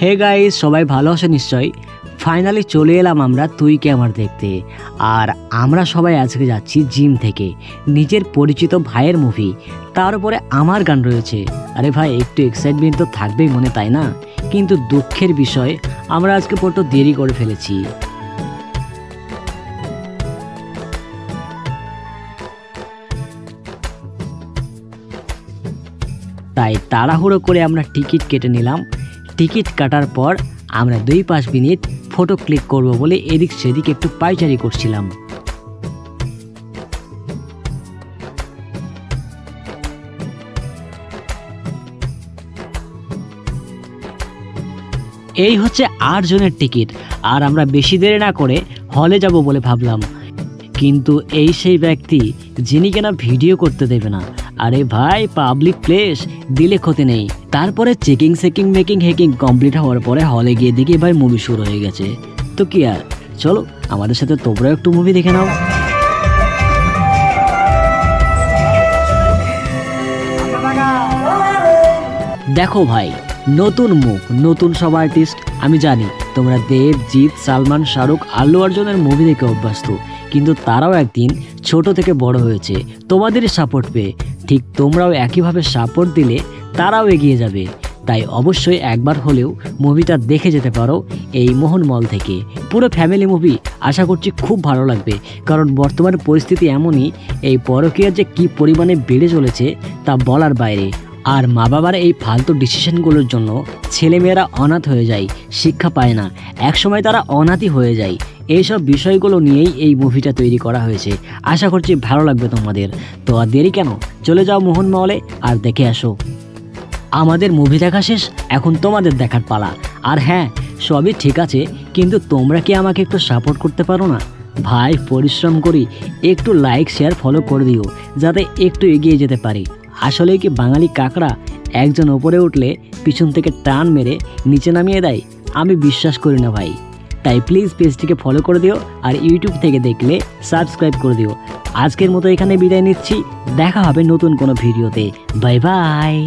Hey guys, সবাই ভালো আছে নিশ্চয়ই। ফাইনালি চলে এলাম আমরা তুই কে আমার দেখতে। আর আমরা সবাই আজকে যাচ্ছি জিম থেকে নিজের পরিচিত ভাইয়ের মুভি, তার উপরে আমার গান রয়েছে। আরে ভাই, একটু এক্সাইটমেন্ট তো থাকবেই মনে, তাই না? কিন্তু দুঃখের বিষয়, আমরা আজকে বড্ড দেরি করে ফেলেছি। তাই তাড়াহুড়ো করে আমরা টিকিট কেটে নিলাম। টিকিট কাটার পর আমরা 2-5 মিনিট ফটো ক্লিক করব বলে এদিক সেদিক একটু পাইচারি করছিলাম। এই হচ্ছে 8 জনের টিকিট, আর আমরা বেশি দেরি না করে হলে যাব বলে ভাবলাম। কিন্তু এই সেই ব্যক্তি যিনি কিনা ভিডিও করতে দেবে না। আরে ভাই, পাবলিক প্লেস, দিলে ক্ষতি নেই। তারপরে চেকিং মেকিং হ্যাকিং কমপ্লিট হওয়ার পরে হলে গিয়ে দেখি ভাই মুভি শুরু হয়ে গেছে। তো কি আর, চলো আমাদের সাথে তোমরা একটু মুভি দেখে নাও। দেখো ভাই, নতুন মুখ, নতুন সব আর্টিস্ট। আমি জানি তোমরা দেব, জিৎ, সালমান, শাহরুখ, আল্লু অর্জুনের মুভি দেখে অভ্যস্ত, কিন্তু তারাও একদিন ছোট থেকে বড় হয়েছে তোমাদের সাপোর্ট পেয়ে। ঠিক তোমরাও একইভাবে সাপোর্ট দিলে তারাও এগিয়ে যাবে। তাই অবশ্যই একবার হলেও মুভিটা দেখে যেতে পারো এই মোহন মল থেকে। পুরো ফ্যামিলি মুভি, আশা করছি খুব ভালো লাগবে। কারণ বর্তমান পরিস্থিতি এমনই, এই পরকীয়া যে কী পরিমাণে বেড়ে চলেছে তা বলার বাইরে। আর মা বাবার এই ফালতু ডিসিশনগুলোর জন্য ছেলেমেয়েরা অনাথ হয়ে যায়, শিক্ষা পায় না, একসময় তারা অনাথই হয়ে যায়। এইসব বিষয়গুলো নিয়েই এই মুভিটা তৈরি করা হয়েছে। আশা করছি ভালো লাগবে তোমাদের। তো আর দেরি কেন, চলে যাও মোহন মহলে আর দেখে আসো। আমাদের মুভি দেখা শেষ, এখন তোমাদের দেখার পালা। আর হ্যাঁ, সবই ঠিক আছে, কিন্তু তোমরা কি আমাকে একটু সাপোর্ট করতে পারো না? ভাই, পরিশ্রম করি, একটু লাইক শেয়ার ফলো করে দিও, যাতে একটু এগিয়ে যেতে পারি। আসলে কি বাঙালি কাকড়া একজন ওপরে উঠলে পিছন থেকে টান মেরে নিচে নামিয়ে দেয়? আমি বিশ্বাস করি না ভাই। তাই প্লিজ পেজটিকে ফলো করে দিও, আর ইউটিউব থেকে দেখলে সাবস্ক্রাইব করে দিও। আজকের মতো এখানে বিদায় নিচ্ছি, দেখা হবে নতুন কোনো ভিডিওতে। Bye bye.